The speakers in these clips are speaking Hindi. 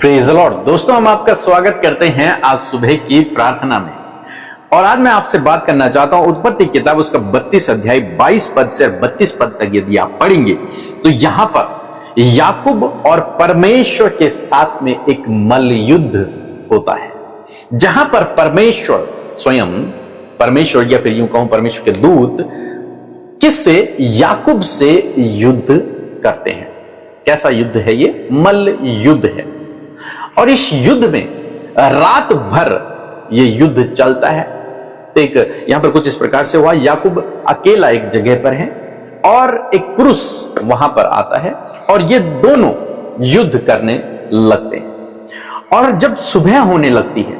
Praise the Lord. दोस्तों, हम आपका स्वागत करते हैं आज सुबह की प्रार्थना में। और आज मैं आपसे बात करना चाहता हूं उत्पत्ति किताब उसका 32 अध्याय 22 पद से 32 पद तक यदि आप पढ़ेंगे तो यहां पर याकूब और परमेश्वर के साथ में एक मल्ल युद्ध होता है, जहां पर परमेश्वर स्वयं, परमेश्वर या फिर यूं कहूं परमेश्वर के दूत किससे, याकूब से युद्ध करते हैं। कैसा युद्ध है ये? मल्ल युद्ध है। और इस युद्ध में रात भर ये युद्ध चलता है। एक यहां पर कुछ इस प्रकार से हुआ, याकूब अकेला एक जगह पर है और एक पुरुष वहां पर आता है और ये दोनों युद्ध करने लगते हैं। और जब सुबह होने लगती है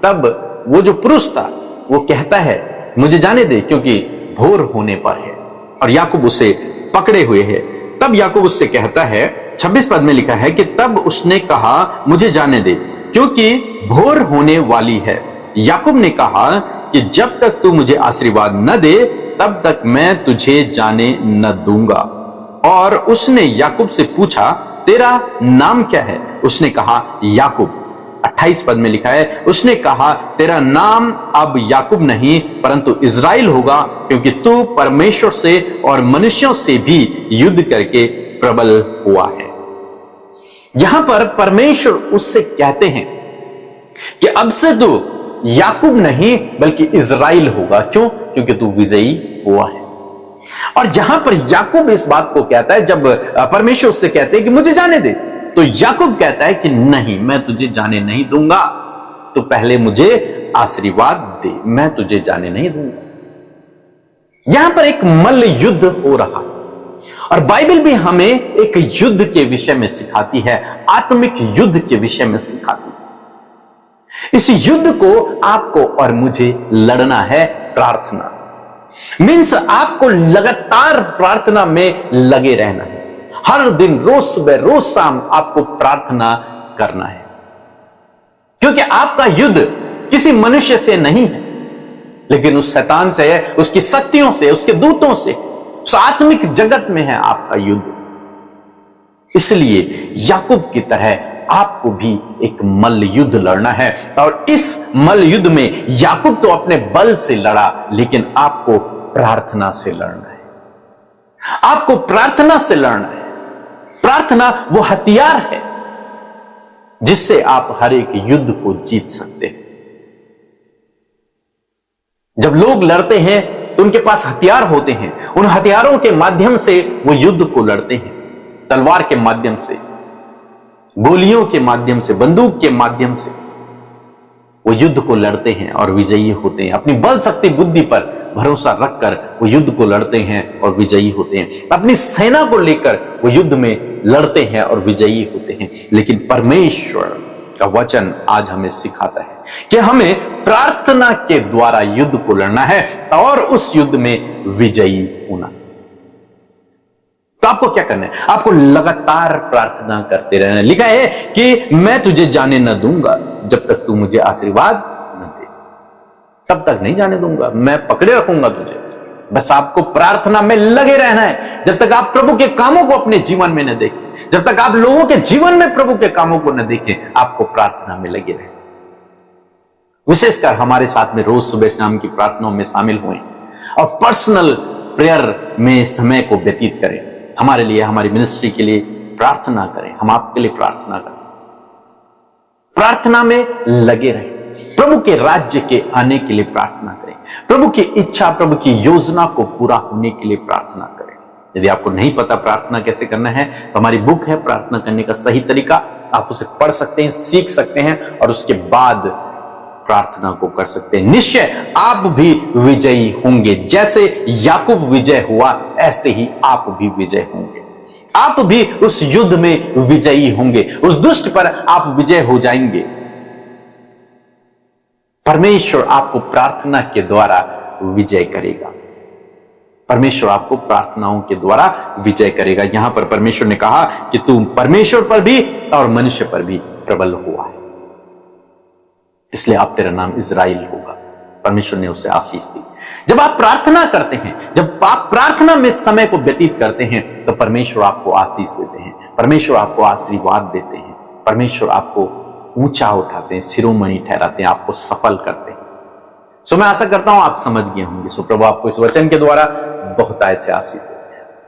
तब वो जो पुरुष था वो कहता है मुझे जाने दे, क्योंकि भोर होने पर है। और याकूब उसे पकड़े हुए है। तब याकूब उससे कहता है, 26 पद में लिखा है कि तब उसने कहा मुझे जाने दे, क्योंकि भोर होने वाली है। याकूब ने कहा कि जब तक तू मुझे आशीर्वाद न दे तब तक मैं तुझे जाने न दूंगा। और उसने याकूब से पूछा, तेरा नाम क्या है? उसने कहा याकूब। 28 पद में लिखा है, उसने कहा तेरा नाम अब याकूब नहीं परंतु इज़राइल होगा, क्योंकि तू परमेश्वर से और मनुष्यों से भी युद्ध करके प्रबल हुआ है। यहां पर परमेश्वर उससे कहते हैं कि अब से तू याकूब नहीं बल्कि इज़राइल होगा। क्यों? क्योंकि तू विजयी हुआ है। और यहां पर याकूब इस बात को कहता है, जब परमेश्वर उससे कहते हैं कि मुझे जाने दे, तो याकूब कहता है कि नहीं, मैं तुझे जाने नहीं दूंगा, तो पहले मुझे आशीर्वाद दे, मैं तुझे जाने नहीं दूंगा। यहां पर एक मल्ल युद्ध हो रहा है और बाइबल भी हमें एक युद्ध के विषय में सिखाती है, आत्मिक युद्ध के विषय में सिखाती है। इस युद्ध को आपको और मुझे लड़ना है प्रार्थना। मीन्स आपको लगातार प्रार्थना में लगे रहना है। हर दिन, रोज सुबह रोज शाम आपको प्रार्थना करना है, क्योंकि आपका युद्ध किसी मनुष्य से नहीं है लेकिन उस शैतान से है, उसकी शक्तियों से, उसके दूतों से, उस आत्मिक जगत में है आपका युद्ध। इसलिए याकूब की तरह आपको भी एक मल्ल युद्ध लड़ना है। और इस मल्ल युद्ध में याकूब तो अपने बल से लड़ा, लेकिन आपको प्रार्थना से लड़ना है। आपको प्रार्थना से लड़ना है। प्रार्थना वो हथियार है जिससे आप हर एक युद्ध को जीत सकते हैं। जब लोग लड़ते हैं तो उनके पास हथियार होते हैं, उन हथियारों के माध्यम से वो युद्ध को लड़ते हैं। तलवार के माध्यम से, गोलियों के माध्यम से, बंदूक के माध्यम से वो युद्ध को लड़ते हैं और विजयी होते हैं। अपनी बल शक्ति बुद्धि पर भरोसा रखकर वो युद्ध को लड़ते हैं और विजयी होते हैं। अपनी सेना को लेकर वो युद्ध में लड़ते हैं और विजयी होते हैं। लेकिन परमेश्वर का वचन आज हमें सिखाता है कि हमें प्रार्थना के द्वारा युद्ध को लड़ना है और उस युद्ध में विजयी होना। तो आपको क्या करना है? आपको लगातार प्रार्थना करते रहना है। लिखा है कि मैं तुझे जाने न दूंगा जब तक तू मुझे आशीर्वाद न दे, तब तक नहीं जाने दूंगा, मैं पकड़े रखूंगा तुझे। बस आपको प्रार्थना में लगे रहना है। जब तक आप प्रभु के कामों को अपने जीवन में न देखें, जब तक आप लोगों के जीवन में प्रभु के कामों को न देखें, आपको प्रार्थना में लगे रहें। विशेषकर हमारे साथ में रोज सुबह शाम की प्रार्थनाओं में शामिल हुए और पर्सनल प्रेयर में समय को व्यतीत करें। हमारे लिए, हमारी मिनिस्ट्री के लिए प्रार्थना करें। हम आपके लिए प्रार्थना करें। प्रार्थना में लगे रहें। प्रभु के राज्य के आने के लिए प्रार्थना करें। प्रभु की इच्छा, प्रभु की योजना को पूरा होने के लिए प्रार्थना करें। यदि आपको नहीं पता प्रार्थना कैसे करना है तो हमारी बुक है प्रार्थना करने का सही तरीका। आप उसे पढ़ सकते हैं, सीख सकते हैं और उसके बाद प्रार्थना को कर सकते हैं। निश्चय आप भी विजयी होंगे। जैसे याकूब विजय हुआ ऐसे ही आप भी विजय होंगे। आप भी उस युद्ध में विजयी होंगे। उस दुष्ट पर आप विजय हो जाएंगे। परमेश्वर आपको प्रार्थना के द्वारा विजय करेगा। परमेश्वर आपको प्रार्थनाओं के द्वारा विजय करेगा। यहां पर परमेश्वर ने कहा कि तू परमेश्वर पर भी और मनुष्य पर भी प्रबल हुआ है, इसलिए आप, तेरा नाम इज़राइल होगा। परमेश्वर ने उसे आशीष दी। जब आप प्रार्थना करते हैं, जब आप प्रार्थना में समय को व्यतीत करते हैं तो परमेश्वर आपको आशीष देते हैं, परमेश्वर आपको आशीर्वाद देते हैं। परमेश्वर आपको ऊंचा उठाते हैं, शिरोमणि ठहराते हैं, आपको सफल करते हैं। सो मैं आशा करता हूं आप समझ गए होंगे। सो प्रभु आपको इस वचन के द्वारा बहुत से आशीष देते हैं।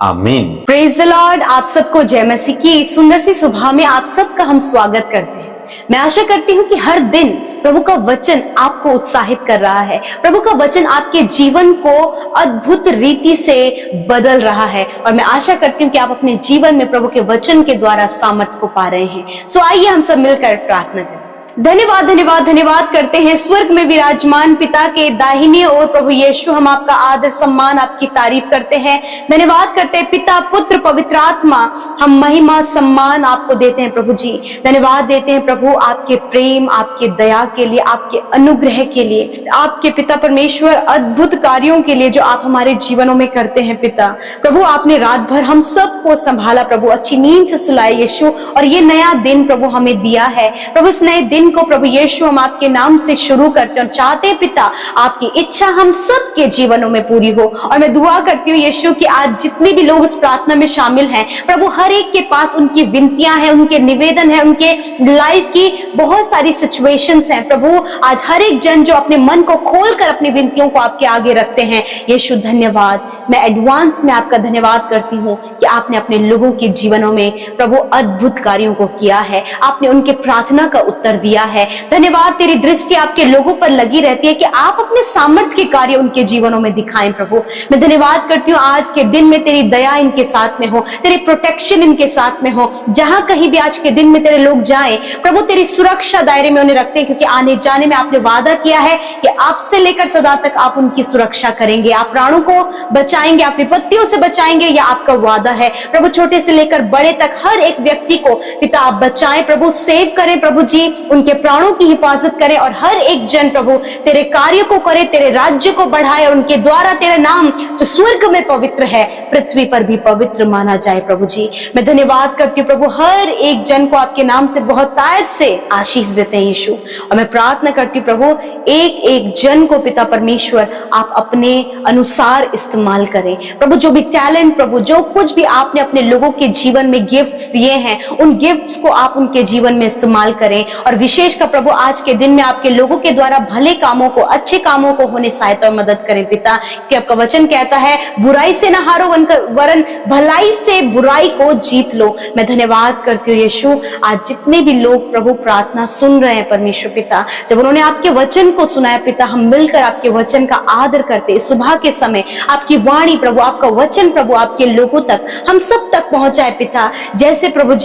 आमीन। Praise the Lord. आप सबको जय मसीह की सुंदर सी सुबह में आप सबका हम स्वागत करते हैं। मैं आशा करती हूँ कि हर दिन प्रभु का वचन आपको उत्साहित कर रहा है, प्रभु का वचन आपके जीवन को अद्भुत रीति से बदल रहा है, और मैं आशा करती हूँ कि आप अपने जीवन में प्रभु के वचन के द्वारा सामर्थ्य को पा रहे हैं। सो आइए हम सब मिलकर प्रार्थना करें। धन्यवाद धन्यवाद धन्यवाद करते हैं स्वर्ग में विराजमान पिता के दाहिने ओर प्रभु यीशु, हम आपका आदर सम्मान आपकी तारीफ करते हैं। धन्यवाद करते हैं पिता पुत्र पवित्र आत्मा, हम महिमा सम्मान आपको देते हैं प्रभु जी। धन्यवाद देते हैं प्रभु आपके प्रेम, आपके दया के लिए, आपके अनुग्रह के लिए, आपके पिता परमेश्वर अद्भुत कार्यों के लिए जो आप हमारे जीवनों में करते हैं पिता। प्रभु आपने रात भर हम सबको संभाला प्रभु, अच्छी नींद से सुलाए यीशु, और ये नया दिन प्रभु हमें दिया है प्रभु। इस नए दिन को प्रभु यीशु हम आपके नाम से शुरू करते हैं और चाहते हैं पिता आपकी इच्छा हम सब के जीवनों में पूरी हो। और मैं दुआ करती हूँ यीशु कि आज जितने भी लोग इस प्रार्थना में शामिल हैं प्रभु, हर एक के पास उनकी विनतियां हैं, उनके निवेदन है, उनके लाइफ की बहुत सारी सिचुएशंस हैं प्रभु। आज हर एक जन जो अपने मन को खोलकर अपनी विनतियों को आपके आगे रखते हैं, यीशु धन्यवाद। मैं एडवांस में आपका धन्यवाद करती हूँ कि आपने अपने लोगों के जीवनों में प्रभु अद्भुत कार्यों को किया है, आपने उनके प्रार्थना का उत्तर दिया है। धन्यवाद, तेरी दृष्टि आपके लोगों पर लगी रहती है कि आप अपने सामर्थ्य के कार्य उनके जीवनों में दिखाएं प्रभु। मैं धन्यवाद करती हूँ आज के दिन में तेरी दया इनके साथ में हो, तेरी प्रोटेक्शन इनके साथ में हो। जहां कहीं भी आज के दिन में तेरे लोग जाएं प्रभु, तेरी सुरक्षा दायरे में उन्हें रखते हैं, क्योंकि आने जाने में आपने वादा किया है कि आपसे लेकर सदा तक आप उनकी सुरक्षा करेंगे, आप प्राणों को बचाएंगे, आप विपत्तियों से बचाएंगे, यह आपका वादा है प्रभु। छोटे से लेकर बड़े तक हर एक व्यक्ति को पिता आप बचाएं प्रभु, सेव करें प्रभु जी, उनके प्राणों की हिफाजत करें, और हर एक जन प्रभु तेरे कार्य को करे, तेरे राज्य को बढ़ाए, और उनके द्वारा तेरा नाम जो स्वर्ग में पवित्र है पृथ्वी पर भी पवित्र माना जाए प्रभु जी। मैं धन्यवाद करती हूँ प्रभु, हर एक जन को आपके नाम से बहुत तायत से आशीष देते हैं यीशु। और मैं प्रार्थना करती हूँ प्रभु, एक एक जन को पिता परमेश्वर आप अपने अनुसार इस्तेमाल करें प्रभु। जो भी टैलेंट प्रभु, जो कुछ भी आपने अपने लोगों के जीवन में गिफ्ट्स दिए हैं, उन गिफ्ट्स को आप उनके जीवन में इस्तेमाल करें। और विशेष कर प्रभु आज के दिन में आपके लोगों के द्वारा भले कामों को, अच्छे कामों को होने सहायता और मदद करें पिता, कि आपका वचन कहता है बुराई से ना हारो वरन भलाई से बुराई को जीत लो। मैं धन्यवाद करती हूँ यीशु, आज जितने भी लोग प्रभु प्रार्थना सुन रहे हैं परमेश्वर पिता, जब उन्होंने आपके वचन को सुना है पिता, हम मिलकर आपके वचन का आदर करते सुबह के समय आपकी वाणी प्रभु, आपका वचन प्रभु आपके लोगों तक, हम सब तक पहुंचाए पिता। जैसे प्रभु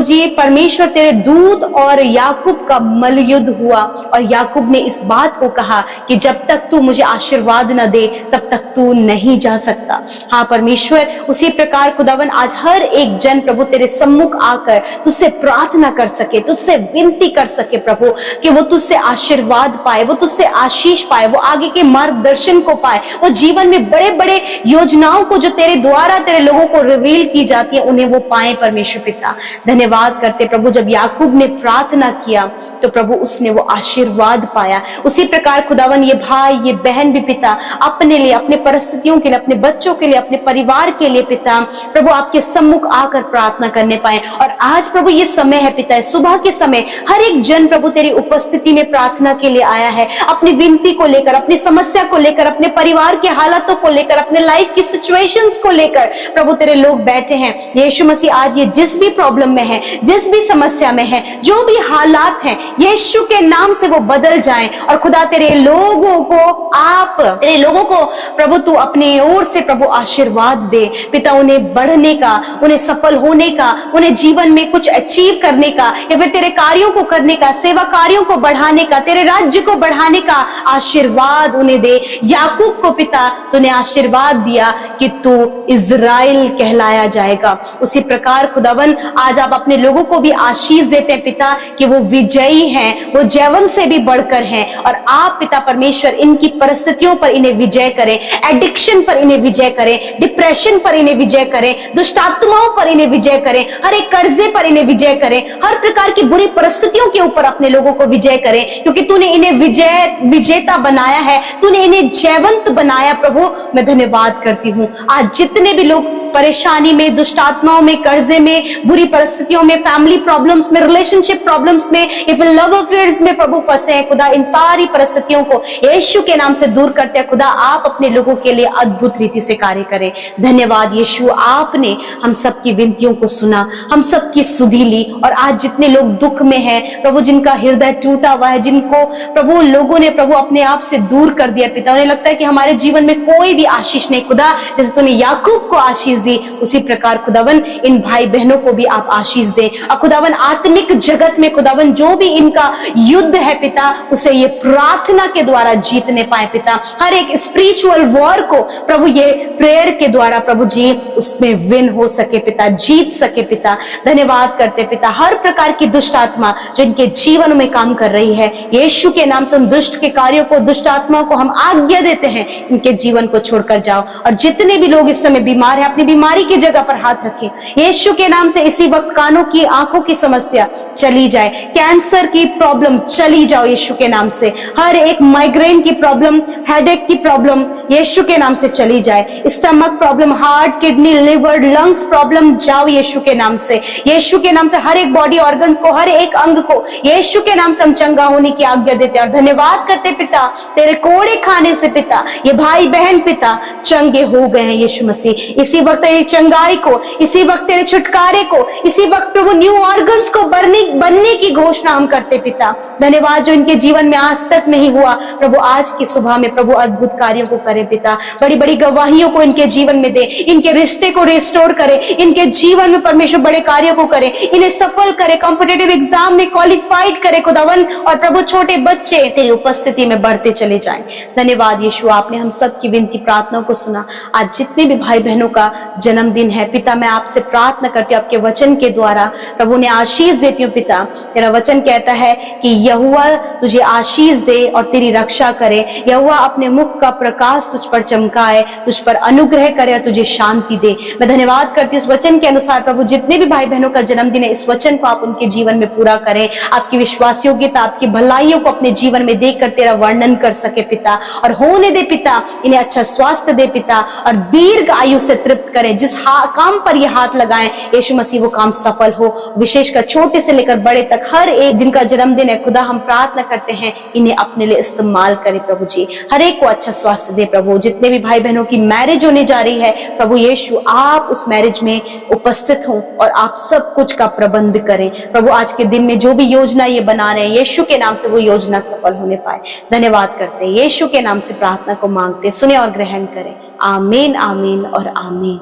जी परमेश्वर तेरे दूत और याकूब का मल युद्ध हुआ, और याकूब ने इस बात को कहा कि जब तक तू मुझे आशीर्वाद न दे तब तक तू नहीं जा सकता। हाँ परमेश्वर, उसी प्रकार खुदावन आज हर एक जन प्रभु तेरे सम्मुख आकर तुझसे प्रार्थना कर सके, तुझसे विनती कर सके प्रभु, कि वो तुझसे आशीर्वाद पाए, वो तुझसे आशीष पाए, वो आगे के मार्गदर्शन को पाए, वो जीवन में बड़े बड़े योजनाओं को जो तेरे द्वारा तेरे लोगों को रिवील की जाती है उन्हें वो पाए परमेश्वर पिता। धन्यवाद करते प्रभु, जब याकूब ने प्रार्थना किया तो प्रभु उसने वो आशीर्वाद पाया। उसी प्रकार खुदावन ये भाई ये बहन भी पिता अपने लिए, अपने परिस्थितियों के लिए, अपने बच्चों के लिए, अपने परिवार के लिए पिता प्रभु आपके सम्मुख आकर प्रार्थना करने पाए। और आज प्रभु ये समय है पिता, सुबह के समय हर एक जन प्रभु तेरी उपस्थिति में प्रार्थना के लिए आया है, अपनी विनती को लेकर, अपनी समस्या को लेकर, अपने परिवार के हालातों को लेकर, अपने लाइफ की सिचुएशंस को लेकर प्रभु तेरे लोग बैठे हैं। यीशु मसीह आज ये जिस भी प्रॉब्लम में है, जिस भी समस्या में है, जो भी हालात हैं, यीशु के नाम से वो बदल जाएं। और खुदा तेरे लोगों को प्रभु तू अपनी ओर से प्रभु आशीर्वाद दे पिता, उन्हें बढ़ने का, उन्हें सफल होने का, उन्हें जीवन में कुछ अचीव करने का, या फिर तेरे कार्यों को करने का, सेवा कार्यों को बढ़ाने का, तेरे राज्य को बढ़ाने का आशीर्वाद उन्हें दे। याकूब को पिता तूने आशीर्वाद दिया कि तू इज़राइल कहलाया जाएगा, उसी प्रकार खुदावन आज आप अपने लोगों को भी आशीष देते हैं पिता कि वो विजयी हैं, वो जैवन से भी बढ़कर हैं। और आप पिता परमेश्वर इनकी परिस्थितियों पर इन्हें विजय करें, एडिक्शन पर इन्हें विजय करें, डिप्रेशन पर इन्हें विजय करें, दुष्ट आत्माओं पर इन्हें विजय करें, हर एक कर्जे पर इन्हें विजय करें, हर प्रकार की बुरी परिस्थितियों के ऊपर अपने लोगों को विजय करें, क्योंकि तूने इन्हें विजेता बनाया है, तूने इन्हें जयवंत बनाया प्रभु। मैं धन्यवाद करती हूँ। आज जितने भी लोग परेशानी में, दुष्ट आत्माओं में, कर्जे में, बुरी परिस्थितियों में, फैमिली प्रॉब्लम्स में, रिलेशनशिप प्रॉब्लम्स में, इवन लव अफेयर्स में प्रभु फंसे हैं खुदा, इन सारी परिस्थितियों को यीशु के नाम से दूर करते हैं खुदा। आप अपने लोगों के लिए अद्भुत रीति से कार्य करें। धन्यवाद यीशु, आपने हम सबकी विनतियों को सुना, हम सबकी सुधि ली। और आज जितने लोग दुख में हैं प्रभु, जिनका हृदय टूटा हुआ है, जिनको प्रभु लोगों ने प्रभु अपने आप से दूर कर दिया पिता, उन्हें लगता है कि हमारे जीवन में कोई भी आशीष नहीं खुदा, जैसे तूने याकूब को आशीष दी उसी प्रकार खुदावन इन भाई बहनों को भी आप आशीष दे। और खुदावन आत्मिक जगत में खुदावन जो भी इनका युद्ध है पिता, उसे ये प्रार्थना के द्वारा जीतने पाए पिता। हर एक स्पिरिचुअल वॉर को प्रभु ये प्रेयर के द्वारा प्रभु जी उसमें विन हो सके पिता, जीत सके पिता। धन्यवाद करते पिता, हर प्रकार की दुष्ट आत्मा जो इनके जीवन में काम कर रही है, यीशु के नाम से उन दुष्ट के कार्यों को, दुष्ट आत्माओं को हम आज्ञा देते हैं, इनके जीवन को छोड़कर जाओ। और जितने भी लोग इस समय बीमार हैं, अपनी बीमारी की जगह पर हाथ रखें यीशु के नाम से। इसी वक्त कानों की, आंखों की समस्या चली जाए, कैंसर की प्रॉब्लम चली जाओ यीशु के नाम से। हर एक माइग्रेन की प्रॉब्लम, हेडेक की प्रॉब्लम यीशु के नाम से चली जाए। Stomach problem, heart, kidney, liver, lungs problem जाओ यीशु के नाम से। यीशु के नाम से हर एक बॉडी ऑर्गन्स को, हर एक अंग को यीशु के नाम से हम चंगा होने की आज्ञा देते हैं। और धन्यवाद करते पिता, तेरे कोड़े खाने से पिता ये भाई बहन पिता चंगे हो गए हैं यीशु मसीह। इसी वक्त तेरी चंगाई को, इसी वक्त तेरे छुटकारे को, इसी वक्त प्रभु न्यू ऑर्गन्स को बनने की घोषणा हम करते पिता। धन्यवाद जो इनके जीवन में आज तक नहीं हुआ प्रभु, आज की सुबह में प्रभु अद्भुत कार्यों को करे पिता। बड़ी बड़ी गवाहियों को इनके जीवन में दे, इनके रिश्ते को रिस्टोर करे, इनके जीवन में परमेश्वर बड़े कार्यों को करे, इन्हें सफल करे, कॉम्पिटिटिव एग्जाम में क्वालिफाइड करे खुदावन। और प्रभु छोटे बच्चे तेरी उपस्थिति में बढ़ते चले जाएं। धन्यवाद यीशु, आपने हम सब की विनती प्रार्थनाओं को सुना। आज जितने भी भाई बहनों का जन्मदिन है पिता, मैं आपसे प्रार्थना करती हूँ आपके वचन के द्वारा प्रभु ने आशीष देती हूँ पिता। तेरा वचन कहता है कि यहोवा तुझे आशीष दे और तेरी रक्षा करे, यहोवा अपने मुख का प्रकाश तुझ पर चमकाए, तुझ पर अनुग्रह करे और तुझे शांति दे। मैं धन्यवाद करती हूँ इस वचन के अनुसार प्रभु, जितने भी भाई बहनों का जन्मदिन है इस वचन को आप उनके जीवन में पूरा करें। आपकी विश्वास योग्यता, आपकी भलाइयों को अपने जीवन में देखकर तेरा वर्णन कर सके पिता। और होने दे पिता, इन्हें अच्छा स्वास्थ्य दे पिता, और दीर्घ आयु से तृप्त करें। जिस काम पर ये हाथ लगाएं यीशु मसीह वो काम सफल हो। विशेषकर छोटे से लेकर बड़े तक हर एक जिनका जन्मदिन है खुदा, हम प्रार्थना करते हैं इन्हें अपने लिए इस्तेमाल करें प्रभु जी। हर एक को अच्छा स्वास्थ्य दे प्रभु। जितने भी भाई बहनों की मैरिज होने जा रही है प्रभु यीशु, आप उस मैरिज में उपस्थित हों और आप सब कुछ का प्रबंध करें प्रभु। आज के दिन में जो भी योजना ये बना रहे हैं यीशु के नाम से वो योजना सफल होने पाए। धन्यवाद करते हैं यीशु के नाम से प्रार्थना को मांगते, सुने और ग्रहण करें। आमीन, आमीन और आमीन।